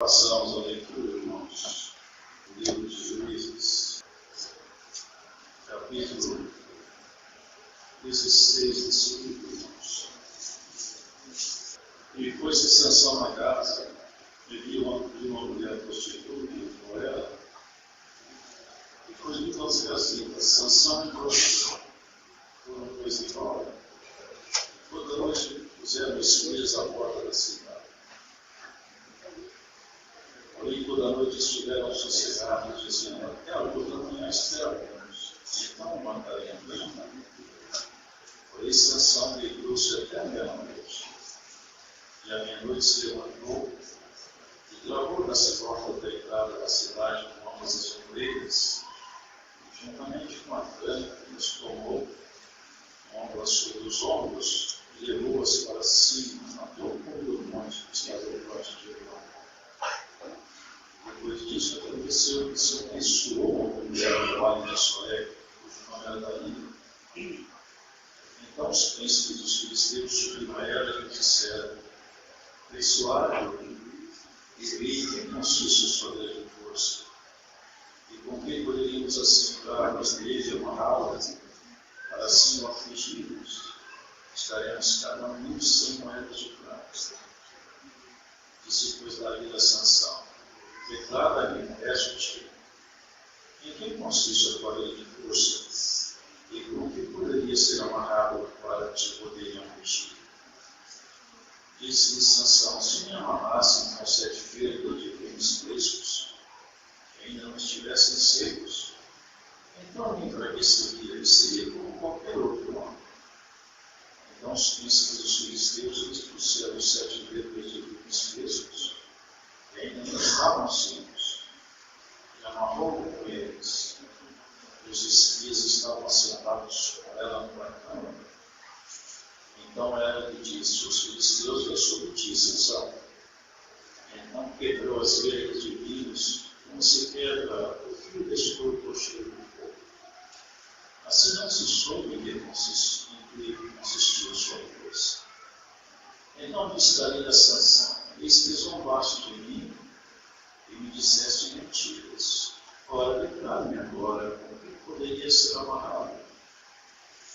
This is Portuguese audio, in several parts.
Passamos a leitura, irmãos, do livro de Juízes, capítulo 16 desse livro, irmãos. E foi-se Sansão na casa, e viu uma mulher prostituta, e com ela, e foi dito aos israelitas: Sansão entrou por uma coisa igual. Toda noite puseram espias à porta da cidade. Porém, toda noite estiveram sossegados, dizendo: até a luz da manhã esperaremos, então mataremos. Porém, Sansão deitou-se até a meia-noite. E à meia-noite se levantou e travou da porta da entrada da cidade com ambas as ombreiras, e juntamente com a tranca, nos tomou ombros sobre os ombros e levou-as para cima, até o cume do monte que estava debaixo de Hebron. Depois disso, aconteceu que se abençoou uma mulher do vale de Soré, cujo nome era Dalila. Então os príncipes dos filisteus subiram a ela e lhe disseram: abençoai-o e vei quem consiste a sua grande força, e com quem poderíamos assegurar-nos dele e amarrá-lo, para assim o afligirmos. Estaremos cada um 1.100 moedas de prata. Disse, pois, Dalila a Sansão: declara-lhe, peço-te, em que consiste a tua grande força, e com que poderia ser amarrado para te poderem afligir? Disse-lhe Sansão: se me amarrassem com 7 feudos de remos frescos, que ainda não estivessem secos, então me enfraqueceria e seria como qualquer outro homem. Então os príncipes dos filisteus lhes trouxeram os 7 feudos de remos frescos, que ainda não estavam secos, e amarrou com eles. Os espias estavam assentados com ela no barcão. Então ela lhe disse: os filisteus vêm sobre ti, Sansão. Então quebrou as vergas de vinhos, como se quebra o fio deste corpo cheio de fogo. Assim não se soube em que consistia a sua força. Então disse Dalila a Sansão: eis que zombaste de mim e me disseste mentiras. Ora, declara-me agora com que poderia ser amarrado.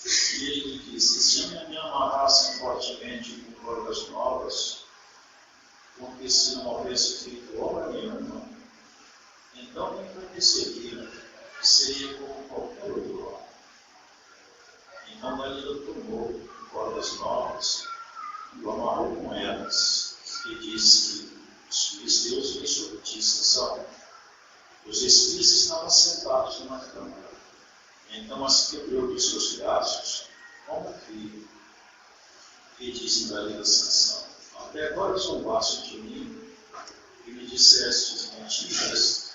E ele lhe disse: se me amarrassem fortemente com cordas novas, porque se não houvesse feito obra nenhuma, então me enfraqueceria e seria como qualquer outro homem. Então Dalila tomou cordas novas e o amarrou com elas, e disse: os filisteus vêm sobre ti, Sansão. Os espias estavam sentados numa câmara. Então as quebrou dos seus braços, como um fio, e disse Dalila a Sansão: até agora zombaste de mim e me disseste mentiras.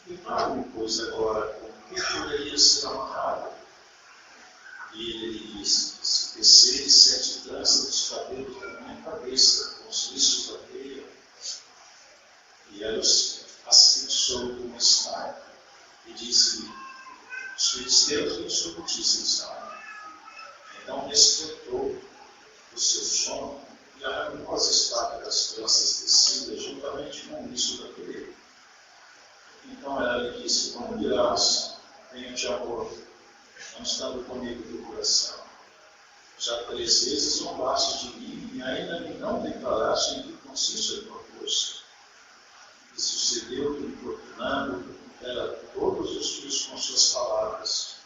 Declara-me, pois, agora com que poderia ser amarrado. E ele lhe disse: se teceres 7 tranças dos cabelos da minha cabeça, com os liços da teia, e ela os asfixiou com uma estaca, e disse-lhe: os filisteus vêm sobre ti, Sansão. Então despertou do seu sono e arrancou as estacas das tranças tecidas juntamente com o liço da teia. Então ela lhe disse: como dirás, tenho-te amor, não estando comigo do coração? Já 3 vezes zombaste de mim e ainda me não declaraste em que consiste a tua força. E sucedeu que, importunando ela todos os filhos com suas palavras,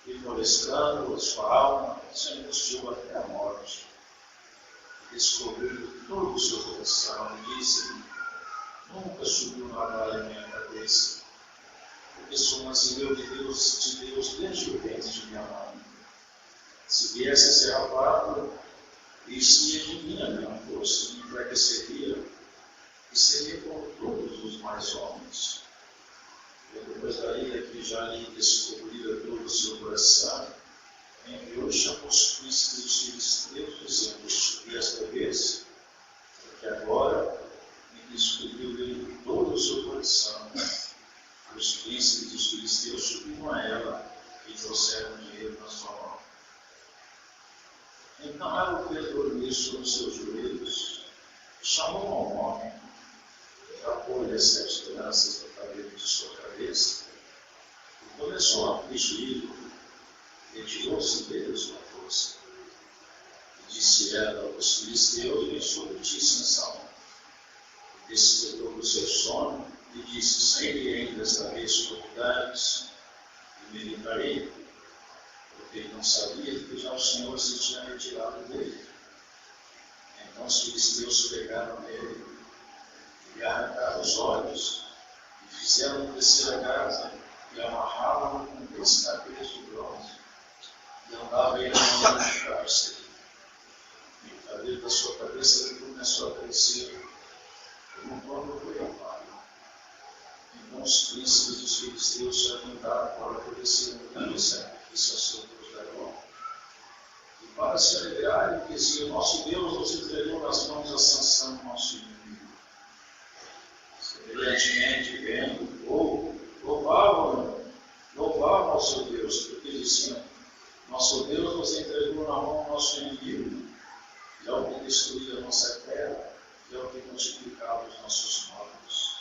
e molestando a sua alma, se angustiou até a morte. E descobriu todo o seu coração, e disse-lhe: nunca subiu navalha em minha cabeça, porque sou um asilo de Deus desde o ventre de minha mãe. Se viesse a ser rapado, iria de mim a minha força, me enfraqueceria, e seria como todos os mais homens. E depois daí, que já lhe descobrira todo o seu coração, enviou e chamou os príncipes dos filisteus, dizendo: subi esta vez, porque agora me descobriu ele todo o seu coração. E os príncipes dos filisteus subiram a ela e trouxeram dinheiro na sua mão. Então ela o fez dormir sobre os seus joelhos, chamou ao homem, arrancou-lhe as 7 tranças do cabelo de sua cabeça e começou a afligi-lo. Retirou-se dele a sua força. E disse ela aos filisteus: vem sobre ti, Sansão. E despertou do seu sono e disse: sairei desta vez convidados e me livrarei, porque ele não sabia que já o Senhor se tinha retirado dele. Então os filisteus pegaram nele e arrancaram os olhos e fizeram descer a casa e amarraram-no com 2 cabelos de bronze e andava ele andando no cárcere. E o cabelo da sua cabeça começou a crescer como quando foi amado. Então os príncipes dos filisteus se ajudaram para oferecer um sacrifício ao seu Deus Dagom. E para se alegrarem, diziam: nosso Deus nos entregou nas mãos a Sansão, nosso inimigo. Semelhantemente, vendo, louvavam ao seu Deus, porque diziam: nosso Deus nos entregou na mão do nosso inimigo, e ao que destruir a nossa terra, e ao que multiplicar os nossos mortos.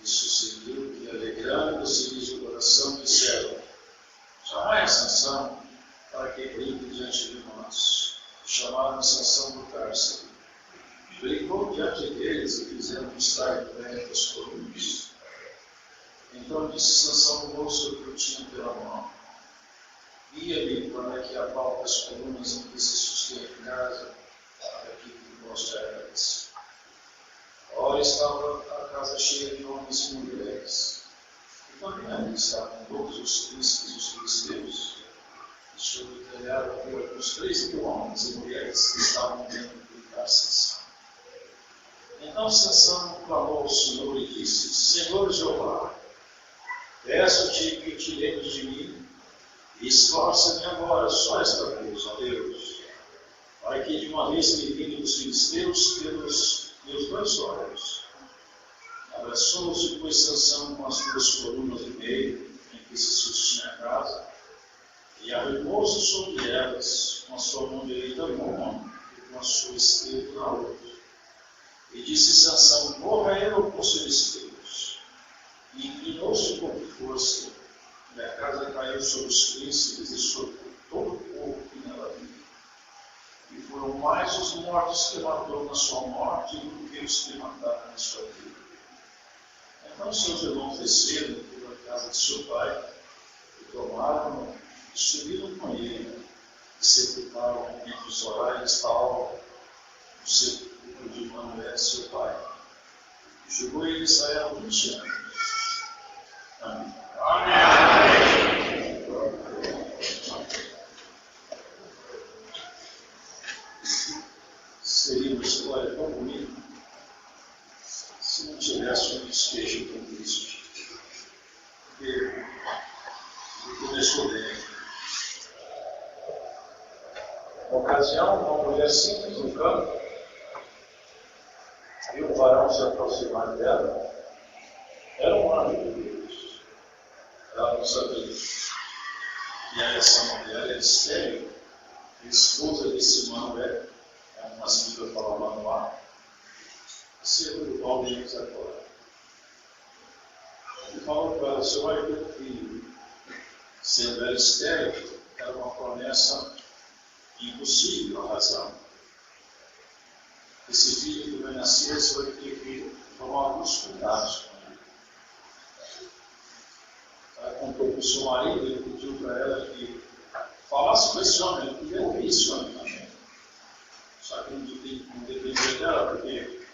E sucedeu que, alegrando-se-lhes o coração, disseram: chamai a Sansão, para que brinque diante de nós. E chamaram Sansão do cárcere. Brincou diante deles e fizeram estar em pé os colunas. Então disse Sansão no bolso que o tinha pela mão: guia-me para que apalte as colunas em que se sustém a casa, aqui que vós já erais. Ora estava a casa cheia de homens e mulheres, e também ali estavam todos os príncipes dos filisteus, e sobre o telhado havia uns 3.000 homens e mulheres que estavam dentro do cárcere. Então Sansão clamou ao Senhor e disse: Senhor Jeová, peço-te que te lembres de mim, e esforça-me agora só esta vez, ó Deus, para que de uma vez me livre dos filisteus pelos meus 2 olhos. Abraçou-se, pois, Sansão com as 2 colunas e meio em que se sustinha a casa, e arrimou-se sobre elas, com a sua mão direita numa e com a sua esquerda na outra. E disse Sansão: morra eu com os filisteus. E inclinou-se com força, e a casa caiu sobre os príncipes e sobre todo o povo que nela vivia. E foram mais os mortos que matou na sua morte do que os que mataram na sua vida. Então seus irmãos desceram pela casa de seu pai, e tomaram-no, e subiram com ele, e sepultaram entre os orais da alva, no sepulcro de Manoel, seu pai. E julgou ele Israel 20 anos. Amém. Amém. Seria uma história tão bonita se não tivesse um desfecho tão triste. Porque começou bem. Na ocasião, uma mulher simples no campo viu um varão se aproximar dela. Era um anjo de Deus. Ela não sabia. E aí essa mulher era estéril, a esposa desse Manoel, uma sigla para Manoá, segundo Paulo de agora. Ele falou para ela: seu marido, filho, sendo ela estéril, era uma promessa impossível a razão. Esse filho que vai nascer, você vai ter que tomar alguns cuidados com ele. Ela contou para o seu marido, ele pediu para ela que falasse com esse homem, ele queria ouvir esse homem também. Só que não dependia dela, porque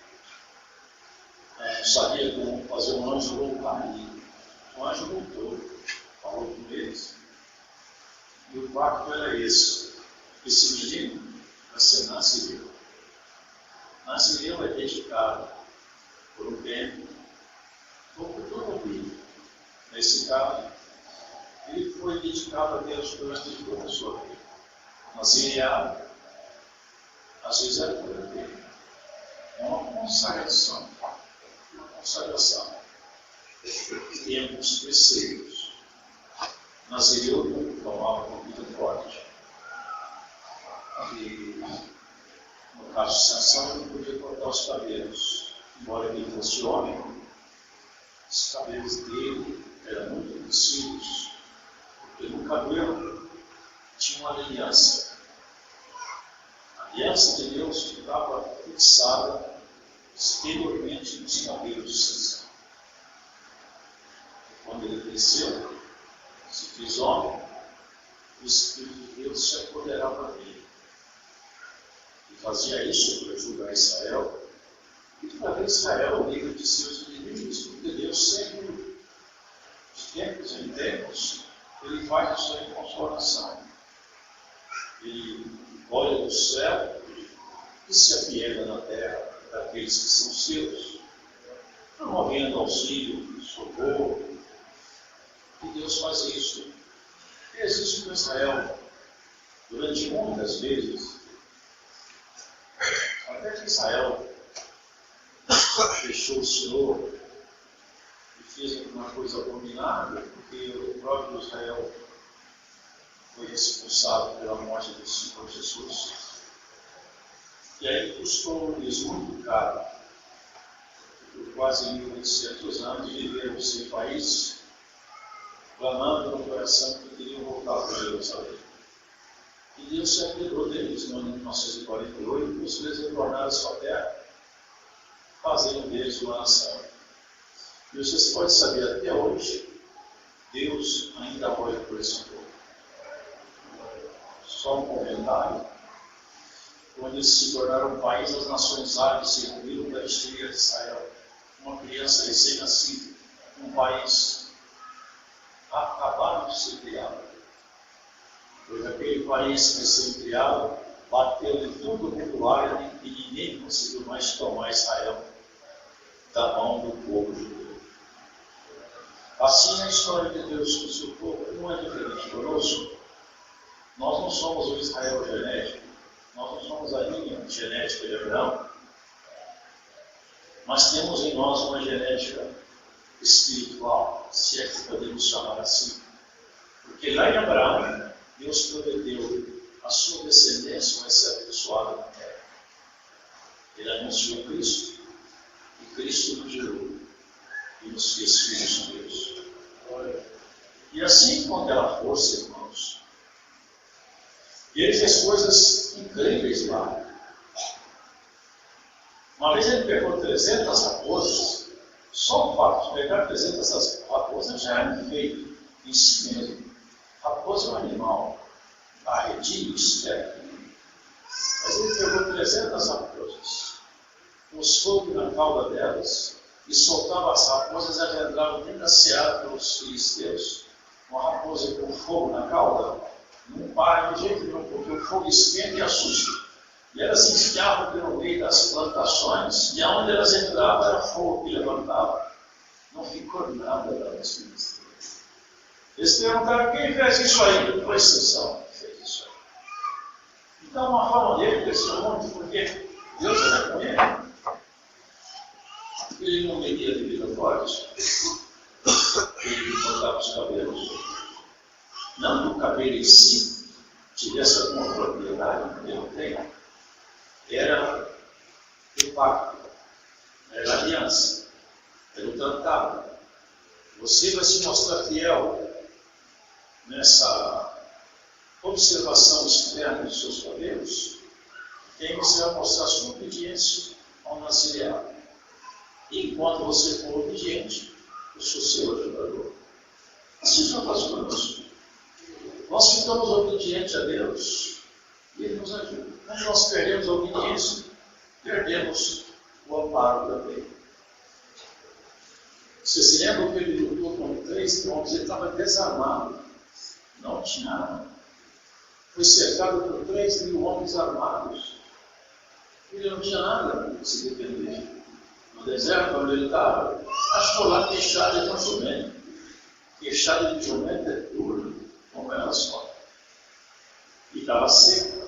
não sabia como fazer um anjo voltar. E o anjo voltou, falou com eles. E o pacto era esse: esse menino vai ser Nazireu. Nazireu é dedicado por um tempo, ou por toda a vida. Nesse caso, ele foi dedicado a Deus durante toda a sua vida. Nazireado, às vezes é por ele. É uma consagração. Uma consagração. Tempos preceitos. Nazireu tomava comida forte. E no caso de Sansão, ele podia cortar os cabelos. embora ele fosse homem, os cabelos dele eram muito conhecidos, porque no cabelo tinha uma aliança. A aliança de Deus ficava fixada exteriormente nos cabelos de Sansão. E quando ele cresceu, se fez homem, o Espírito de Deus se apoderava dele. E fazia isso para julgar Israel e para ver Israel livre de seus inimigos, porque Deus sempre, de tempos em tempos, ele faz isso aí com sua nação. Ele olha do céu e se apieda na terra daqueles que são seus, promovendo auxílio, socorro. E Deus faz isso. E existe com Israel durante muitas vezes, até que Israel fechou o Senhor e fez uma coisa abominável, porque o próprio Israel foi responsável pela morte do Senhor Jesus. E aí custou-lhes muito caro, por quase 1.800 anos, de viver no seu país, clamando no coração que queriam voltar para Jerusalém. E Deus se apiedou deles no ano de 1948 e os fez retornar à sua terra, fazendo deles uma nação. E vocês podem saber, até hoje, Deus ainda olha por esse povo. Só um comentário. Quando eles se tornaram um país, as nações árabes se reuniram para destruir Israel. Uma criança recém-nascida, um país acabado de ser criado. Pois aquele país recém-criado bateu em todo o mundo árabe e ninguém conseguiu mais tomar Israel da mão do povo judeu. Assim, a história de Deus com o seu povo não é diferente conosco. Nós não somos o Israel genético, nós não somos a linha genética de Abraão, mas temos em nós uma genética espiritual, se é que podemos chamar assim. Porque lá em Abraão, Deus prometeu a sua descendência vai ser abençoada na terra. Ele anunciou Cristo, e Cristo nos gerou e nos fez filhos de Deus. E assim com aquela força, irmãos, e ele fez coisas incríveis lá. Uma vez ele pegou 300 raposas. Só o fato de pegar 300 raposas já é um feito em si mesmo. Raposa é um animal arredio, esperto. Mas ele pegou 300 raposas, pôs fogo na cauda delas e soltava as raposas e elas entravam dentro da seara pelos filisteus. Uma raposa com fogo na cauda não para de jeito nenhum, porque o fogo esquenta e assusta. E elas se enfiavam pelo meio das plantações, e aonde elas entravam era fogo que levantava. Não ficou nada das filisteus. Eles perguntaram: quem fez isso aí? Foi Sansão que fez isso aí. Então, uma forma dele desse mundo, porque Deus era com ele. Ele não media de vida forte. Ele cortava os cabelos. Não que o cabelo em si tivesse alguma propriedade, porque não tem. Era o pacto, era a aliança, era o tratado. Você vai se mostrar fiel nessa observação externa dos seus cabelos, e aí você vai mostrar sua obediência ao nazireado. E enquanto você for obediente, eu sou seu ajudador. Assim já faz conosco. Nós ficamos obedientes a Deus e Ele nos ajuda. Quando nós perdemos a obediência, perdemos o amparo também. Você se lembra que ele lutou com 3 homens, ele estava desarmado, não tinha nada. Foi cercado por 3.000 homens armados. Ele não tinha nada para se defender. No deserto onde ele estava, achou lá queixada de um jumento. Queixada de jumento é dura, como ela só. E estava seca.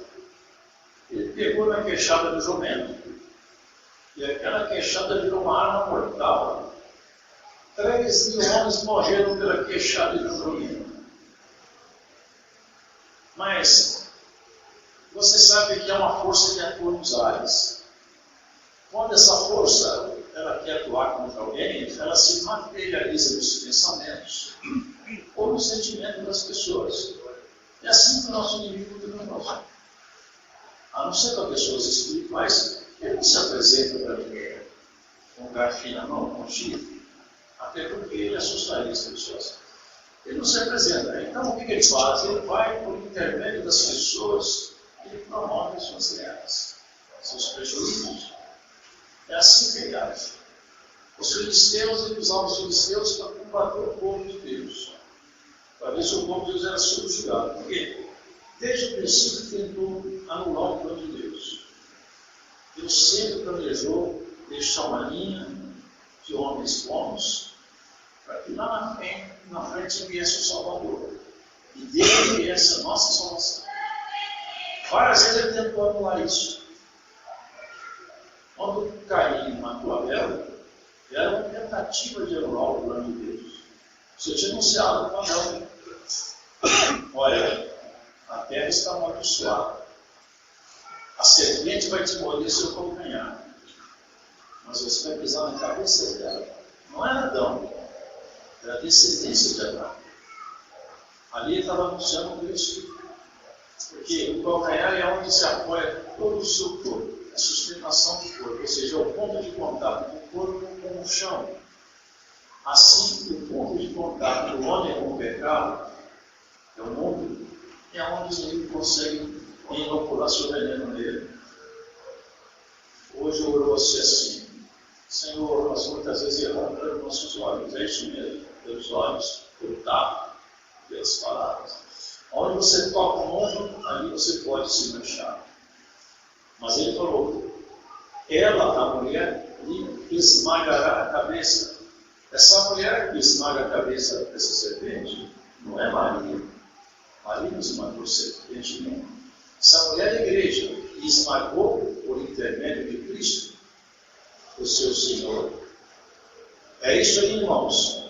Ele pegou na queixada do jumento, e aquela queixada virou uma arma mortal. 3.000 homens morreram pela queixada de um jumento. Mas você sabe que é uma força que atua nos ares. Quando essa força ela quer atuar contra alguém, ela se materializa nos pensamentos ou no sentimento das pessoas. É assim que o nosso inimigo também gosta. A não ser para pessoas espirituais, ele não se apresenta para ninguém com garfo na mão, com chifre, até porque ele assustaria as pessoas. Ele não se apresenta. Então, o que ele faz? Ele vai, por intermédio das pessoas, ele promove as suas guerras, seus prejuízos. É assim que ele age. Os filisteus, ele usava os filisteus para combater o povo de Deus, para ver se o povo de Deus era subjugado. Por quê? Desde o princípio tentou anular o plano de Deus. Deus sempre planejou deixar uma linha de homens bons para que lá na frente viesse o Salvador. E dele viesse a nossa salvação. Várias vezes ele tentou anular isso. Quando Caim matou Abel, era uma tentativa de anular o plano de Deus. Você tinha anunciado para Adão: olha, a terra está amaldiçoada. A serpente vai te morder seu calcanhar, mas você vai pisar na cabeça dela. Não era Adão, era a descendência de Adão. Ali ele estava anunciando Cristo, porque o calcanhar é onde se apoia todo o seu corpo, a sustentação do corpo, ou seja, é o ponto de contato do corpo com o chão. Assim, o ponto de contato do homem com o pecado é o mundo, é onde ele consegue inocular seu veneno nele. Hoje orou-se assim: Senhor, nós muitas vezes erramos pelos nossos olhos. É isso mesmo, pelos olhos, pelo tato, pelas palavras. Onde você toca o mundo, ali você pode se manchar. Mas ele falou: ela, a mulher, lhe esmagará a cabeça. Essa mulher que esmaga a cabeça dessa serpente não é Maria. Maria não esmagou serpente nenhuma. Essa mulher é a igreja, e esmagou, por intermédio de Cristo, o seu Senhor. É isso aí, irmãos.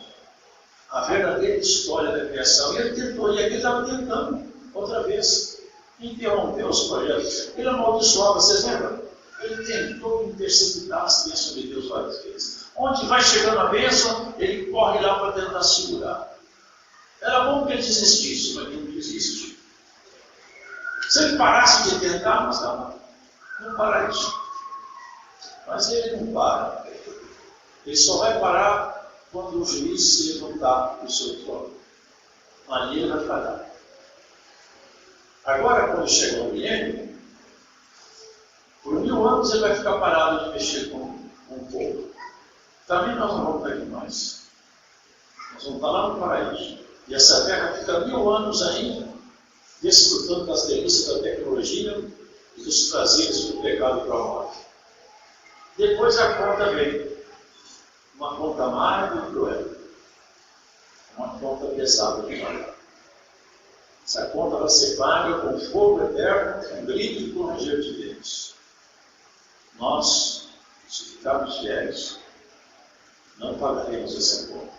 A verdadeira história da criação. E ele tentou, e aqui ele estava tentando, outra vez, interromper os projetos. Ele amaldiçoava, vocês lembram? Ele tentou interceptar as bênçãos de Deus várias vezes. Onde vai chegando a bênção, ele corre lá para tentar segurar. Era bom que ele desistisse, mas ele não desiste. Se ele parasse de tentar, mas não para isso. Mas ele não para. Ele só vai parar quando o juiz se levantar do seu trono. Ali ele vai parar. Agora, quando chega o milênio, por 1000 anos ele vai ficar parado de mexer com o povo. Também nós não vamos estar aqui mais. Nós vamos estar lá no paraíso. E essa terra fica 1000 anos ainda, desfrutando das delícias da tecnologia e dos prazeres do pecado e da morte. Depois a conta vem. Uma conta amarga e cruel. Uma conta pesada de pagar. Essa conta vai ser paga com fogo eterno, com grito e com ranger de Deus. Nós, se ficarmos fiéis, não pagaremos essa conta.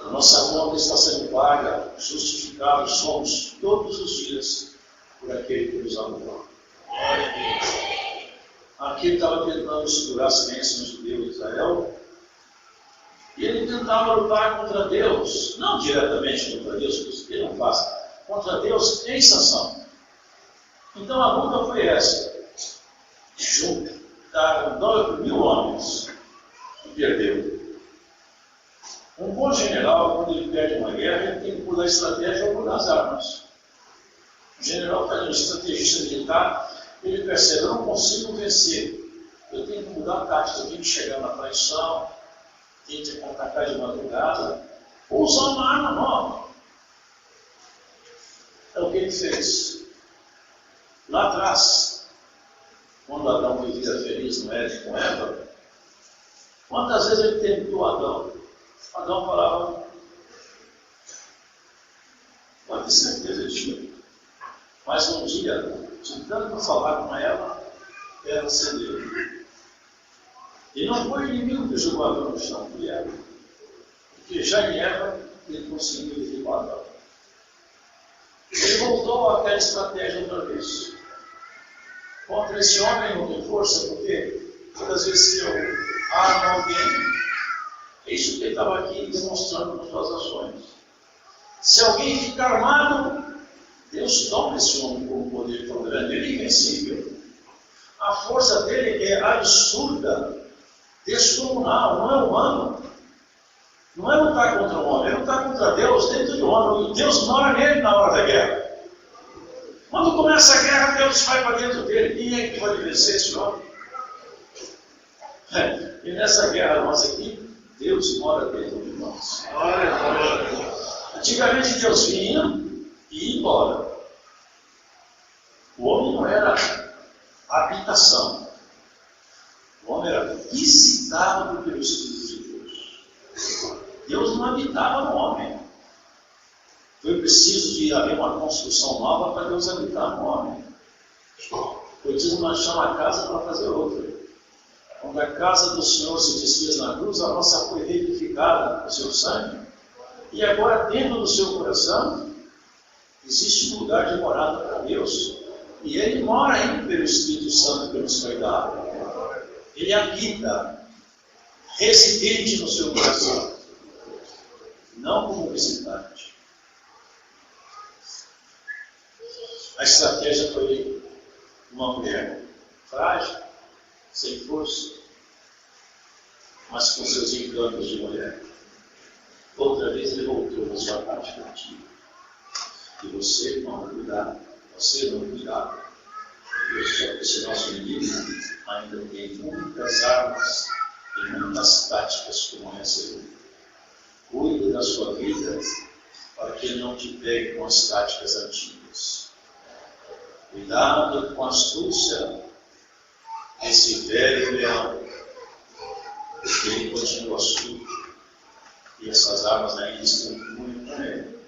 A nossa conta está sendo paga, justificados somos todos os dias por aquele que nos amou. Aqui ele estava tentando segurar as bênçãos de Deus de Israel, e ele tentava lutar contra Deus, não diretamente contra Deus, porque ele não faz, contra Deus em sanção. Então a luta foi essa: juntaram 9.000 homens e perdeu. Um bom general, quando ele perde uma guerra, ele tem que mudar a estratégia ou mudar as armas. O general faz um estrategista militar, ele percebe: eu não consigo vencer, eu tenho que mudar a tática, eu tenho que chegar na traição, tenho que atacar de madrugada, ou usar uma arma nova. É o que ele fez. Lá atrás, quando Adão vivia feliz no Éden com Eva, quantas vezes ele tentou Adão? Adão falava: pode ter certeza disso. Mas um dia, de tanto falar com ela, ela cedeu. E não foi o inimigo que jogou Adão no chão, foi Eva. Porque já em Eva, ele conseguiu derrubar Adão. Ele voltou àquela estratégia outra vez. Contra esse homem não tem força, porque Todas as vezes que eu armo alguém, é isso que ele estava aqui demonstrando com suas ações. Se alguém fica armado, Deus toma esse homem com um poder tão grande, ele é invencível. A força dele é absurda, descomunal, não é humano. Não é lutar contra o homem, é lutar contra Deus dentro do homem. Deus mora nele na hora da guerra. Quando começa a guerra, Deus vai para dentro dele. Quem é que pode vencer esse homem? E nessa guerra nossa aqui, Deus mora dentro de nós. Antigamente Deus vinha e ia embora. O homem não era habitação. O homem era visitado pelo Espírito de Deus. Deus não habitava no homem. Foi preciso de haver uma construção nova para Deus habitar no homem. Foi preciso achar uma casa para fazer outra. Quando a casa do Senhor se desfez na cruz, a nossa foi reedificada com seu sangue. E agora, dentro do seu coração, existe um lugar de morada para Deus. E Ele mora aí pelo Espírito Santo que nos foi dado. Ele habita, residente no seu coração, não como visitante. A estratégia foi uma mulher frágil, sem força, mas com seus encantos de mulher. Outra vez ele voltou na sua parte antiga. E você não cuidar, você não cuidar. Esse nosso inimigo ainda tem muitas armas e muitas táticas como receber. Cuide da sua vida para que ele não te pegue com as táticas antigas. Cuidado com a astúcia desse velho leão, porque ele continua astuto e essas armas ainda estão muito com ele.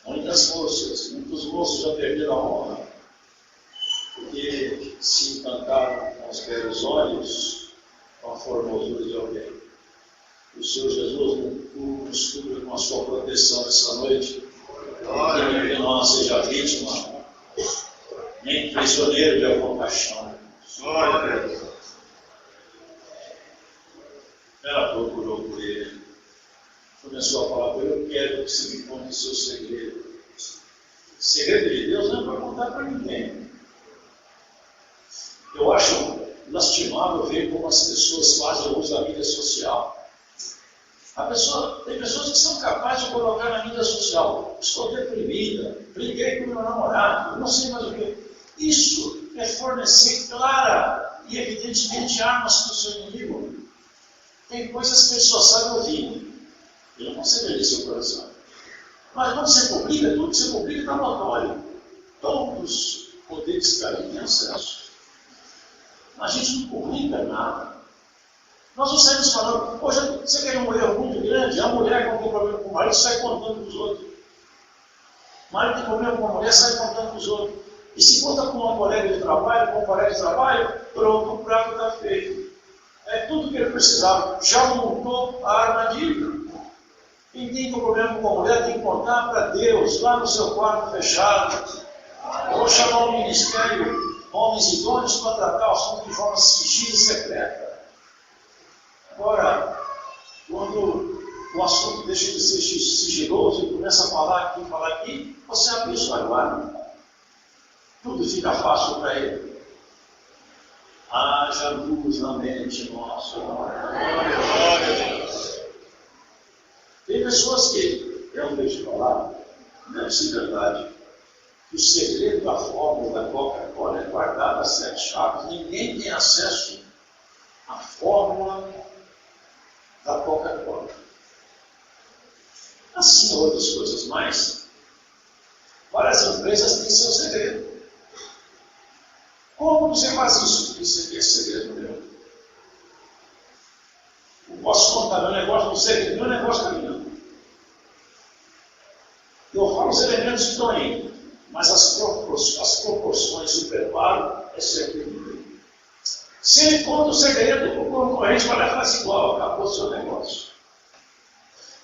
Muitas moças, muitos moços já perderam a honra, porque se encantaram com os belos olhos, com a formosura de alguém. O Senhor Jesus nos cubra com a sua proteção essa noite, que nenhum de nós seja vítima, nem prisioneiro de alguma paixão. Ela procurou por ele, começou a falar para ele: eu quero que você me conte o seu segredo. O segredo de Deus não é para contar para ninguém. Eu acho lastimável ver como as pessoas fazem uso da mídia social. Tem pessoas que são capazes de colocar na mídia social: estou deprimida, briguei com meu namorado, não sei mais o que. Isso é fornecer clara e evidentemente armas para o seu inimigo. Tem coisas que ele só sabe ouvir. Ele não consegue ler seu coração. Mas quando você publica, tudo que você publica está notório. Todos os poderes que caem têm acesso. A gente não publica nada. Nós não saímos falando: hoje você quer um erro muito grande, a mulher que tem problema com o marido sai contando para os outros. O marido tem problema com a mulher, sai contando para os outros. E se conta com uma colega de trabalho, com um colega de trabalho, pronto, o prato está feito. É tudo que ele precisava. Já montou a armadilha. Quem tem problema com a mulher tem que contar para Deus, lá no seu quarto fechado. Ou chamar o ministério, homens idôneos, para tratar o assunto de forma sigila e secreta. Agora, quando o assunto deixa de ser sigiloso e começa a falar aqui, você abre sua guarda. Tudo fica fácil para ele. Haja luz na mente nossa. Tem pessoas que, eu vejo falar, deve ser verdade, que o segredo da fórmula da Coca-Cola é guardado a 7 chaves. Ninguém tem acesso à fórmula da Coca-Cola. Assim, outras coisas mais. Várias empresas têm seu segredo. Como você faz isso? Isso aqui é segredo meu. Eu posso contar meu negócio, não sei, meu negócio é meu. Eu falo os elementos que estão aí, mas as proporções, o preparo, é segredo. Se ele conta o segredo, o concorrente vai fazer igual, acabou o seu negócio.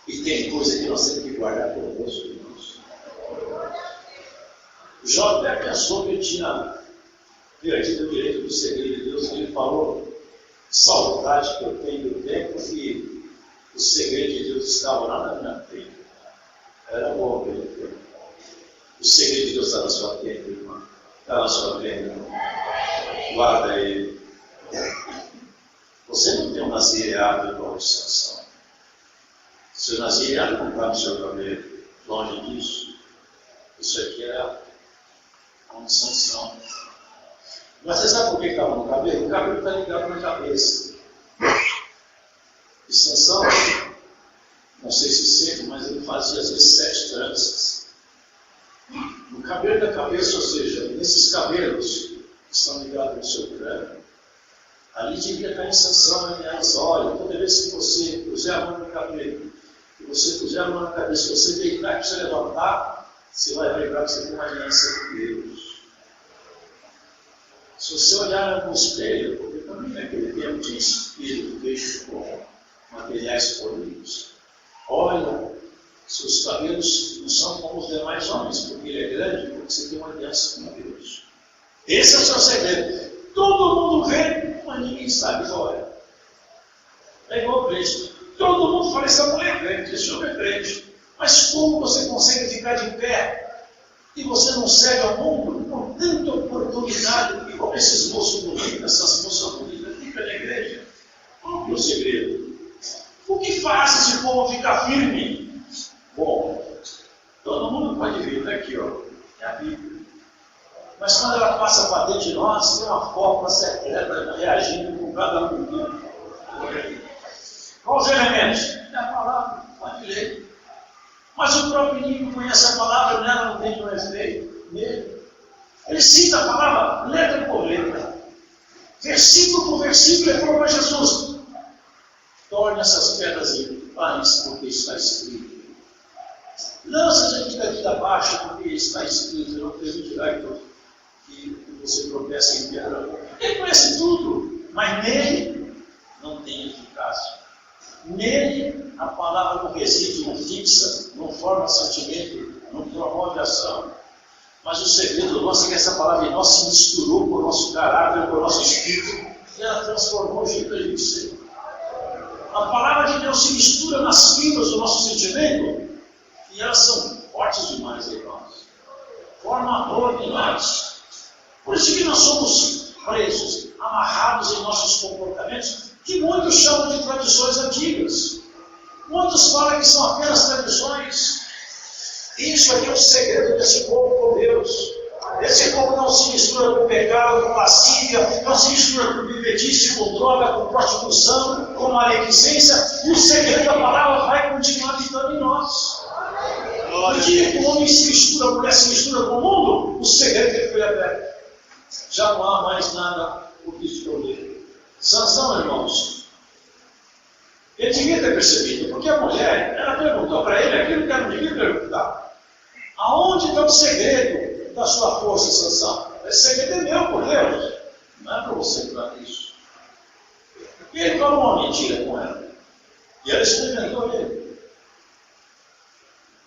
E tem coisa que nós temos que guardar conosco, irmãos. Jó até pensou que ele tinha perdido o direito do segredo de Deus, que ele falou: saudade que eu tenho do tempo que o segredo de Deus estava lá na minha frente. Era bom aquele tempo. O segredo de Deus está na sua frente, irmão. Está na sua frente, irmão. Guarda ele. Você não tem um nazireado igual de Sansão. Se o nazireado comprar no seu cabelo, longe disso, isso aqui era uma Sansão. Mas você sabe por que estava no cabelo? O cabelo está ligado na cabeça. E Sansão, não sei se sempre, mas ele fazia às vezes 7 tranças. No cabelo da cabeça, ou seja, nesses cabelos que estão ligados no seu crânio, ali devia estar em Sansão, aliás, olha, toda vez que você puser a mão no cabelo, que você puser a mão na cabeça, que você deitar, que você levantar, você vai lembrar que você tem uma aliança com Deus. Se você olhar no espelho, porque também naquele tempo tinha espírito feito com materiais polidos, olha, seus cabelos não são como os demais homens, porque ele é grande, porque você tem uma aliança com Deus. Esse é o seu segredo. Todo mundo vê, mas ninguém sabe qual é. É igual crente. Todo mundo fala, essa mulher é crente, esse homem é crente. Mas como você consegue ficar de pé e você não segue ao mundo com tanta oportunidade, igual esses moços bonitos, essas moças bonitas, fica na igreja? Qual é o segredo? O que faz esse povo ficar firme? Bom, todo mundo pode ver, está aqui, ó, é a Bíblia. Mas quando ela passa para dentro de nós, tem uma forma secreta reagindo com cada um. Qual os elementos? É a palavra, pode ler. Mas o próprio inimigo conhece a palavra, nela não tem um efeito nele. Ele cita a palavra letra por letra, versículo por versículo, ele falou para Jesus: torne essas pedras em pães, porque está escrito. Lança-te daqui abaixo, porque está escrito, não permitirá que você tropece em pedra. Ele conhece tudo, mas nele não tem eficácia. Nele a palavra não reside, não fixa, não forma sentimento, não promove ação. Mas o segredo nosso é que essa palavra em nós se misturou com o nosso caráter, com o nosso espírito, e ela transformou o jeito de ser. A palavra de Deus se mistura nas fibras do nosso sentimento, e elas são fortes demais em nós. Forma amor em nós. Por isso que nós somos presos, amarrados em nossos comportamentos, que muitos chamam de tradições antigas. Muitos falam que são apenas tradições. Isso aqui é o segredo desse povo com Deus. Esse povo não se mistura com pecado, com lascívia, não se mistura com bebedice, com droga, com prostituição, com maledicência. E o segredo da palavra vai continuar habitando em nós. No dia que o homem se mistura, a mulher se mistura com o mundo, o segredo que foi aberto. Já não há mais nada por que escolher. Sansão, irmãos, ele devia ter percebido, porque a mulher, ela perguntou para ele aquilo que ela não devia perguntar. Aonde está o segredo da sua força, Sansão? Esse segredo é meu, por Deus. Não é para você falar isso. E ele falou uma mentira com ela. E ela experimentou ele.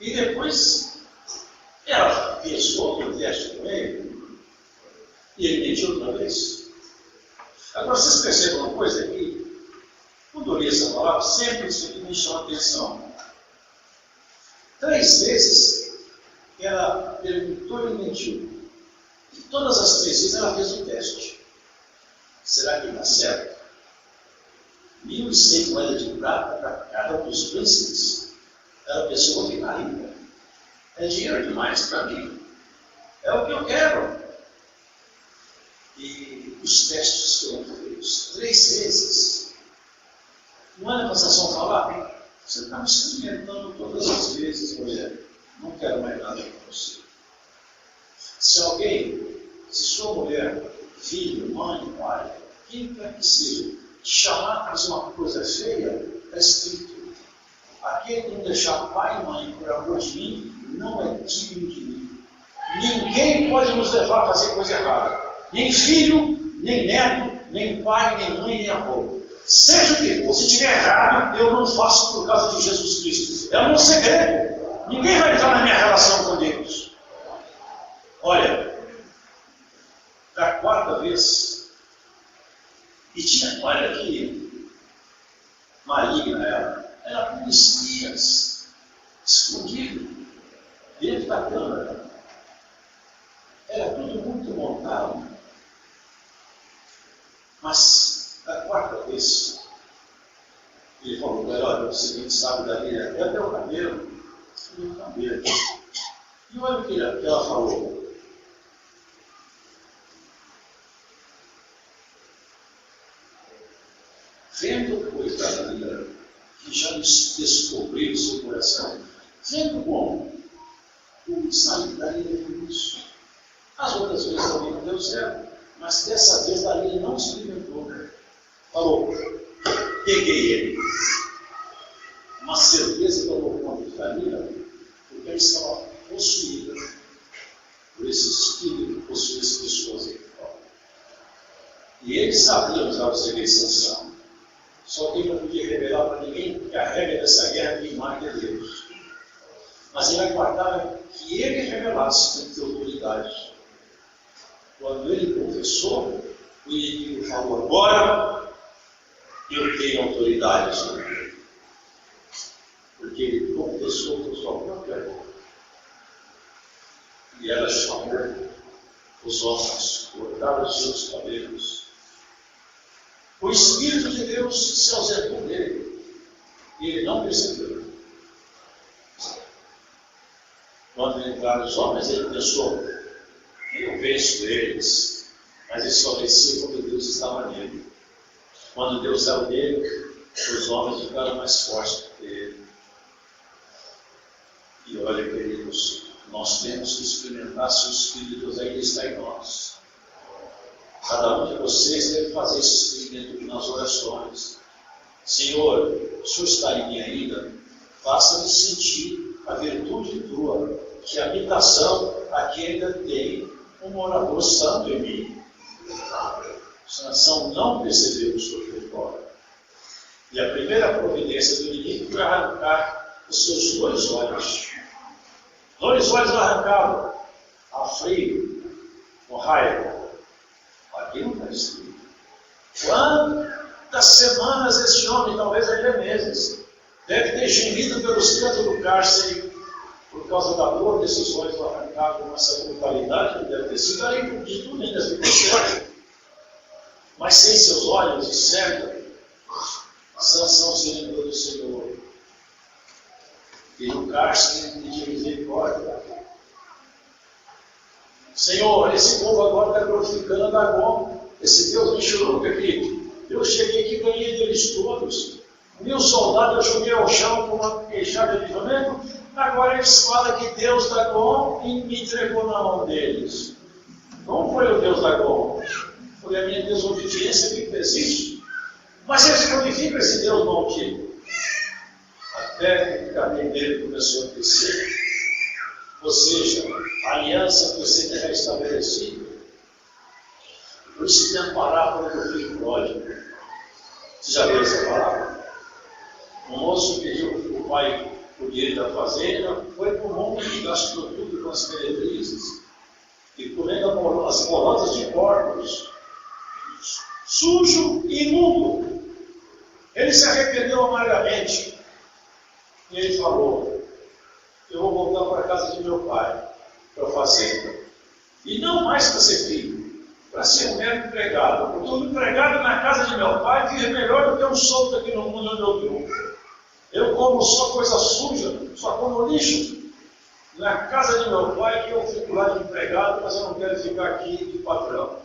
E depois, ela pensou no teste com ele. E ele mentiu outra vez. Agora, vocês percebem uma coisa aqui? Quando eu li essa palavra, sempre isso aqui me chama a atenção. 3 vezes ela perguntou e mentiu. E todas as 3 vezes ela fez o teste. Será que dá certo? 1.100 moedas de prata para cada um dos príncipes. Ela pensou que ainda. É dinheiro demais para mim. É o que eu quero. E os testes foram feitos 3 vezes. Não é a sensação falar? Você está me experimentando todas as vezes, mulher. Não quero mais nada com você. Se alguém, se sua mulher, filho, mãe, pai, quem quer que seja, te chamar para fazer uma coisa feia, está escrito: aquele que não deixar pai e mãe por amor de mim, não é digno de mim. Ninguém pode nos levar a fazer coisa errada. Nem filho, nem neto, nem pai, nem mãe, nem avô. Seja o que for, se estiver errado, eu não faço por causa de Jesus Cristo. É o meu segredo. Ninguém vai entrar na minha relação com Deus. Olha, da 4ª vez, E tinha, olha que maligna era com espias, escondido, dentro da câmara. Era tudo muito montado. Mas, a quarta vez, ele falou para ela: olha, você nem sabe dali, até o cabelo. E o cabelo. E olha o que ela falou. Vendo, pois, Dalila, que já descobriu o seu coração, vendo como sair Dalila com isso. As outras vezes também não deu certo, mas dessa vez Dalila não experimentou. Falou, peguei ele. Uma certeza tomou conta de Dalila, porque ela estava possuída por esse espírito que possui as pessoas aqui fora. E ele sabia usar o segredo de Sansão. Só que ele não podia revelar para ninguém, porque a regra dessa guerra quem marca é Deus. Mas ele aguardava que ele revelasse com autoridade. Quando ele confessou, o inimigo falou: agora eu tenho autoridade sobre ele. Porque ele confessou com sua própria boca. E ela chamou os homens, cortaram os seus cabelos. O Espírito de Deus se ausentou dele e ele não percebeu. Quando entraram os homens, ele pensou: eu venço eles, mas ele só vencia quando Deus estava nele. Quando Deus saiu dele, os homens ficaram mais fortes do que ele. E olha, queridos, nós temos que experimentar se o Espírito de Deus ainda está em nós. Cada um de vocês deve fazer esse experimento nas orações. Senhor, o Senhor está em mim ainda? Faça-me sentir a virtude tua, que a habitação aqui ainda tem um morador santo em mim. Sansão não percebeu o seu território. E a primeira providência do inimigo foi arrancar os seus dois olhos. Dois olhos arrancados, a frio, com raiva. Aqui não está escrito. Quantas semanas esse homem, talvez até meses, deve ter gemido pelos cantos do cárcere por causa da dor desses olhos arrancados com essa brutalidade, que deve ter sido ali de tudo ainda ficou certo. Mas sem seus olhos, certo, Sansão se lembrou do Senhor. E no cárcere pediu misericórdia. Senhor, esse povo agora está glorificando a Dagon, esse Deus Michuruca aqui. Eu cheguei aqui e ganhei deles todos. 1000 soldados eu joguei ao chão com uma queixada de livramento. Agora eles falam que Deus Dagon me entregou na mão deles. Não foi o Deus Dagon, foi a minha desobediência que fez isso. Mas eles glorificam esse Deus maldito. Até que o caminho dele começou a crescer. Ou seja, a aliança que você já estabelecida. Por isso tem a parábola do filho pródigo. Você já viu essa parábola? O moço pediu para o pai o direito da fazenda, foi para o monte e gastou tudo com as meretrizes e comendo as corotas de porcos, sujo e imundo. Ele se arrependeu amargamente e ele falou: eu vou voltar para a casa de meu pai, para a fazenda, e não mais para ser filho, para ser um mero empregado, porque um empregado na casa de meu pai vive melhor do que um solto aqui no mundo onde eu vivo. Eu como só coisa suja, só como lixo. Na casa de meu pai, que eu fico lá de empregado, mas eu não quero ficar aqui de patrão.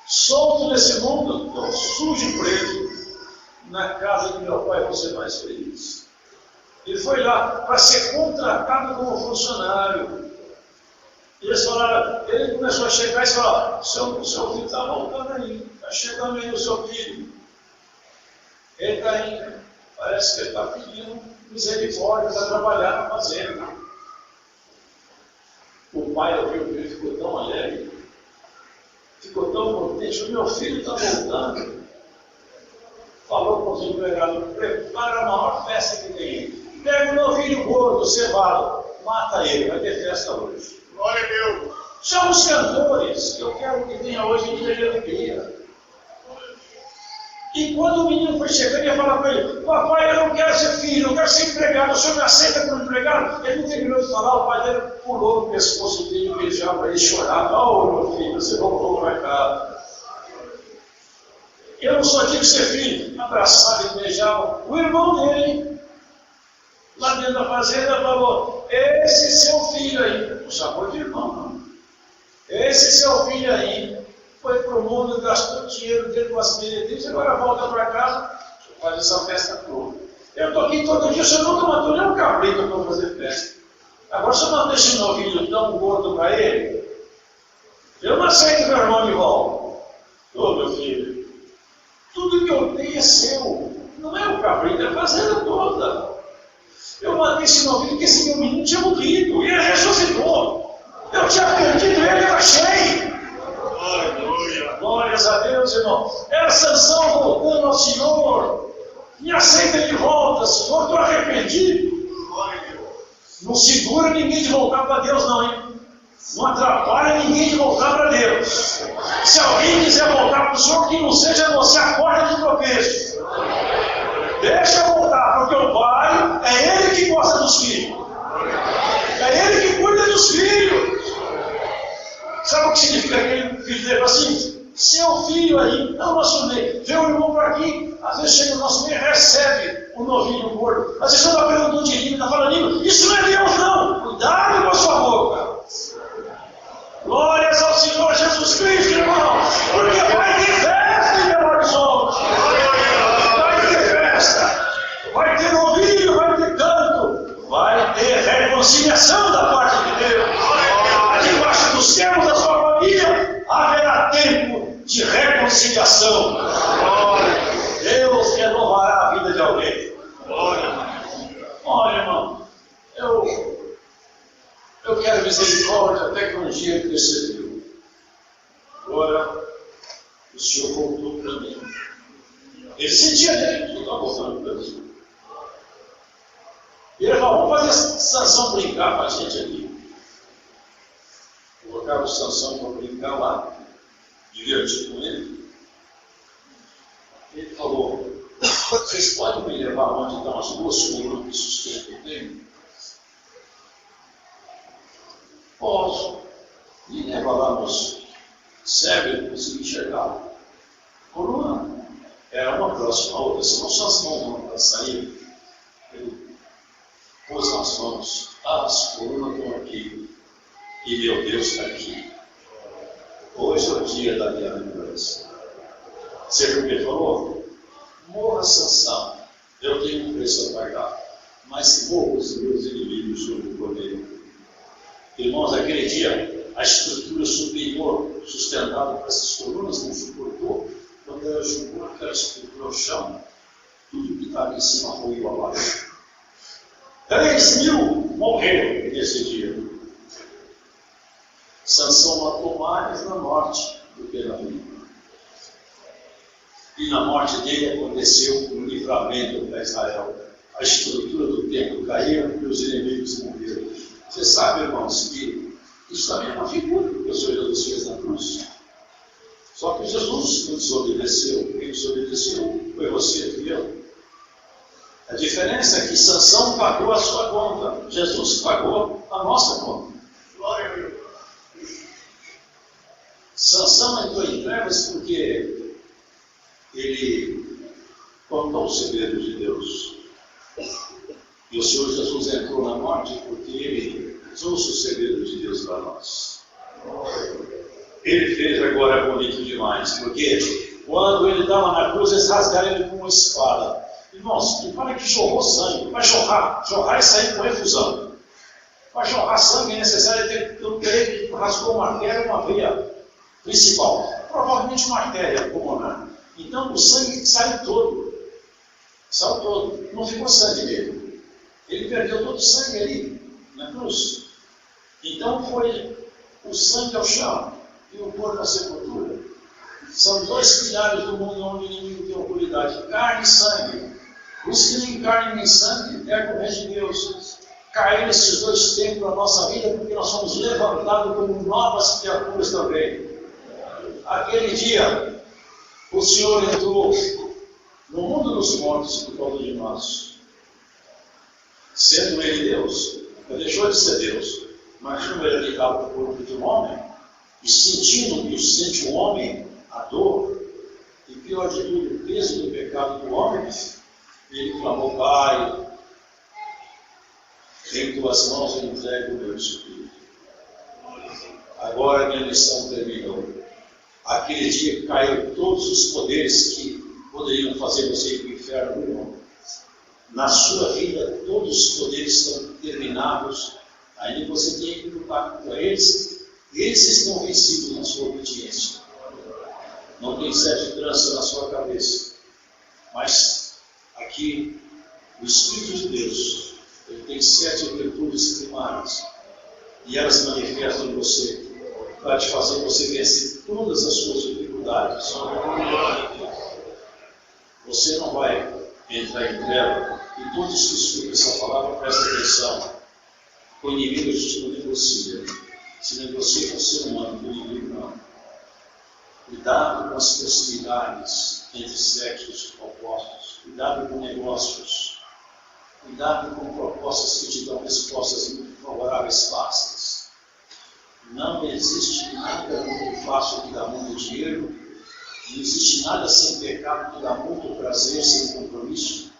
Solto nesse mundo, estou sujo e preso. Na casa de meu pai, eu vou ser mais feliz. Ele foi lá para ser contratado como funcionário. E eles falaram, ele começou a chegar e falou: o seu filho está voltando aí, está chegando aí o seu filho. Ele está indo. Parece que ele está pedindo misericórdia para trabalhar na fazenda. O pai ouviu que ele ficou tão alegre, ficou tão contente. O meu filho está voltando. Falou com os empregados: prepara a maior festa que tem. Pega o novilho gordo, cevado, mata ele, vai ter festa hoje. Glória a Deus. Chama os cantores, que eu quero que tenha hoje um dia de alegria. E quando o menino foi chegando, ia falar para ele: papai, eu não quero ser filho, eu quero ser empregado, o senhor me aceita como empregado? Ele não terminou de falar, o pai dele pulou no pescoço dele, beijava ele, chorava: oh, meu filho, você voltou para cá. Eu não sou digno de ser filho. Abraçava e beijava. O irmão dele, lá dentro da fazenda, falou: esse seu filho aí, não chamou de irmão, não. Esse seu filho aí foi para o mundo, gastou dinheiro dele com as meretrizes, agora volta para casa, faz essa festa toda. Eu estou aqui todo dia, o senhor nunca matou nem um cabrito para fazer festa. Agora o senhor não deixa esse novinho tão gordo para ele? Eu não aceito meu irmão de volta. Ô, meu filho, tudo que eu tenho é seu. Não é o cabrito, é a fazenda toda. Eu matei esse novinho porque esse meu menino tinha morrido e ele ressuscitou. Eu tinha perdido ele, eu achei. Glórias a Deus, irmão. Era Sansão voltando ao Senhor. Me aceita de volta, Senhor, estou arrependido. Não segura ninguém de voltar para Deus, não, hein? Não atrapalha ninguém de voltar para Deus. Se alguém quiser voltar para o Senhor, que não seja você a porta de tropeço. Deixa eu voltar, porque o Pai é Ele que gosta dos filhos. É Ele que cuida dos filhos. Sabe o que significa aquele filho dele assim? Seu filho aí, é o nosso meio. Vê o irmão por aqui, às vezes chega no nosso meio e recebe o novinho gordo. Às vezes você está perguntando de língua, está falando língua. Isso não é Deus, não. Cuidado com a sua boca. Glórias ao Senhor Jesus Cristo, irmão. Porque vai ter festa em Belo Horizonte. Vai ter festa. Vai ter novinho, vai ter canto. Vai ter reconciliação da parte de Deus. Debaixo dos termos da sua família, haverá tempo de reconciliação. Deus renovará a vida de alguém. Olha, irmão, eu quero misericórdia até que um dia ele percebeu. Agora, o Senhor voltou para mim. Ele sentia dele que estava voltando para mim. Ele falou: vamos fazer Sansão brincar com a gente aqui. Colocaram o Sansão para brincar lá, divertir com ele. Ele falou: vocês podem me levar onde estão as duas colunas de sustento que eu tenho? Posso. E leva lá, moço. Sério, não consegui enxergar. Coluna era uma próxima a outra, senão suas mãos não saíram. Ele pôs nas mãos: as colunas estão aqui. E meu Deus está aqui. Hoje é o dia da minha lembrança. Você viu o que ele falou? Morra, Sansão, eu tenho um preço a pagar, mas morra os meus inimigos sob o poder. Irmãos, aquele dia, a estrutura superior sustentada por essas colunas não suportou. Quando ela jogou aquela estrutura ao chão, tudo que estava em cima ruiu abaixo. 3.000 morreram nesse dia. Sansão matou mais na morte do que na vida. E na morte dele aconteceu um livramento para Israel. A estrutura do templo caiu e os inimigos morreram. Você sabe, irmãos, que isso também é uma figura do que o Senhor Jesus fez na cruz. Só que Jesus não desobedeceu. Quem desobedeceu foi você e eu. A diferença é que Sansão pagou a sua conta. Jesus pagou a nossa conta. Glória a Deus. Sansão entrou em trevas porque ele contou o segredo de Deus. E o Senhor Jesus entrou na morte porque ele trouxe o segredo de Deus para nós. Ele fez agora bonito demais, porque quando ele estava na cruz, eles rasgaram ele com uma espada. Irmãos, para que jorrou sangue, vai jorrar e sair com efusão. Para jorrar sangue é necessário ter um peito que rasgou uma artéria, uma veia principal, provavelmente uma artéria pulmonar. Então o sangue saiu todo, não ficou sangue nele. Ele perdeu todo o sangue ali na cruz. Então foi o sangue ao chão e o corpo à sepultura. São dois pilares do mundo onde o inimigo tem autoridade: carne e sangue. Os que nem carne nem sangue é com o reino de Deus. Caíram esses dois tempos na nossa vida porque nós somos levantados como novas criaturas também. Aquele dia, o Senhor entrou No mundo dos mortos, por causa de nós, sendo ele Deus, ele deixou de ser Deus, mas como ele habitava no corpo de um homem, e sentindo o que sente o homem, a dor, e pior de tudo, o peso do pecado do homem, ele clamou: Pai, em tuas mãos eu entrego o meu espírito. Agora a minha missão terminou. Aquele dia caiu todos os poderes que poderiam fazer você ir para o inferno, irmão. Na sua vida, todos os poderes estão terminados. Ainda você tem que lutar contra eles. Eles estão vencidos na sua obediência. Não tem sete tranças na sua cabeça. Mas aqui, o Espírito de Deus, ele tem 7 virtudes primárias. E elas se manifestam em você para te fazer você vencer todas as suas dificuldades. Você não vai entrar em treva. E todos que escutam essa palavra, prestem atenção. Com o inimigo a gente não negocia. Se negocia com o ser humano, com o inimigo não. Cuidado com as possibilidades entre sexos opostos. Cuidado com negócios. Cuidado com propostas que te dão respostas muito favoráveis, fáceis. Não existe nada muito fácil que dá muito dinheiro. Não existe nada sem pecado que dá muito prazer, sem compromisso.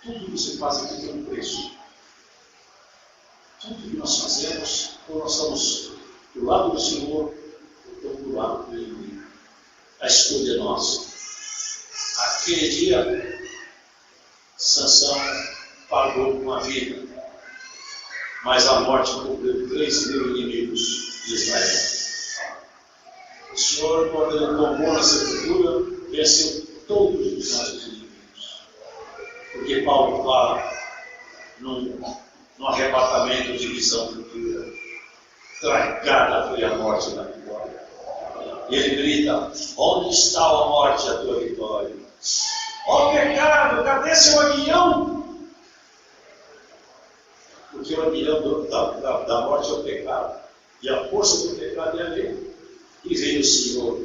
Tudo que você faz aqui tem um preço. Tudo que nós fazemos, ou nós estamos do lado do Senhor, ou estamos do lado do inimigo. A escolha é nossa. Aquele dia, Sansão pagou com a vida, mas a morte cobriu 3.000 inimigos de Israel. O Senhor, quando ele tomou na sepultura, venceu todos os nossos inimigos. Porque Paulo fala no arrebatamento de visão futura: tragada foi a morte na vitória. E ele grita: onde está a morte, a tua vitória? Ó pecado, cadê seu aguilhão? Porque o aguilhão da morte é o pecado. E a força do pecado é a lei. E veio o Senhor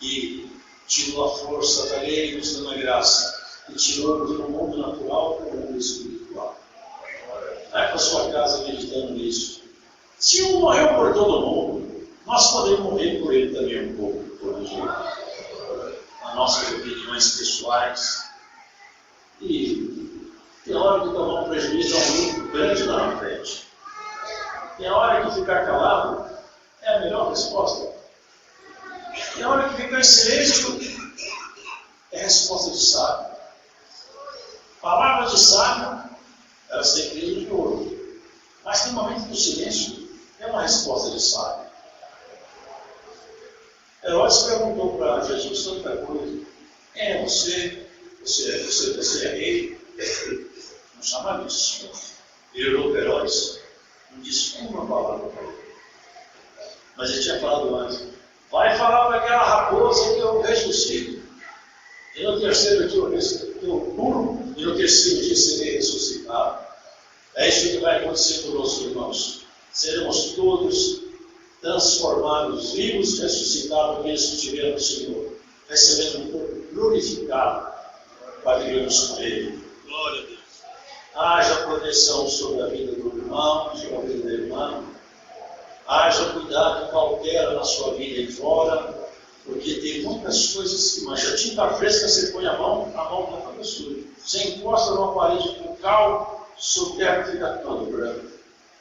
e tirou a força da lei e nos deu a graça. E tirou-nos do mundo natural para o mundo espiritual. Vai para a sua casa meditando nisso. Se um morreu por todo mundo, nós podemos morrer por ele também um pouco, por jeito. As nossas opiniões pessoais. E tem hora que tomar um prejuízo a um grupo grande lá na frente. Tem hora que ficar calado é a melhor resposta. Tem hora que ficar em silêncio é a resposta de sábio. Palavras de sábio, elas têm brilho de ouro. Mas tem momento que o silêncio é uma resposta de sábio. Herodes perguntou para Jesus tanta coisa. Você é rei? Não chamava isso, Senhor. Ele olhou para Herodes, não disse uma palavra para ele. Mas ele tinha falado antes: vai falar para aquela raposa que eu ressuscito. E no terceiro dia eu puro, e no terceiro dia serei ressuscitado. É isso que vai acontecer conosco, irmãos. Seremos todos transformados, vivos, ressuscitados, aqueles que estiveram no Senhor, recebendo um corpo glorificado para vivermos com Ele. Glória a Deus. Haja proteção sobre a vida do irmão, sobre a vida da irmã. Haja cuidado cautela na sua vida e fora, porque tem muitas coisas que mancham. Tinta fresca, você põe a mão está toda suja. Você encosta numa parede com cal, seu teto fica todo branco.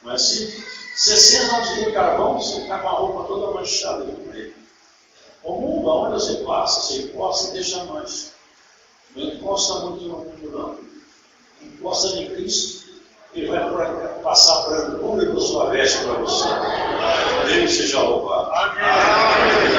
Não é assim? Você senta onde tem carvão, você está com a roupa toda manchada de preto. O mundo, aonde você passa, você encosta e deixa mancha. Não encosta muito no mundo, não. Encosta em Cristo, Ele vai passar brancura com sua veste para você. Deus seja louvado. Amém.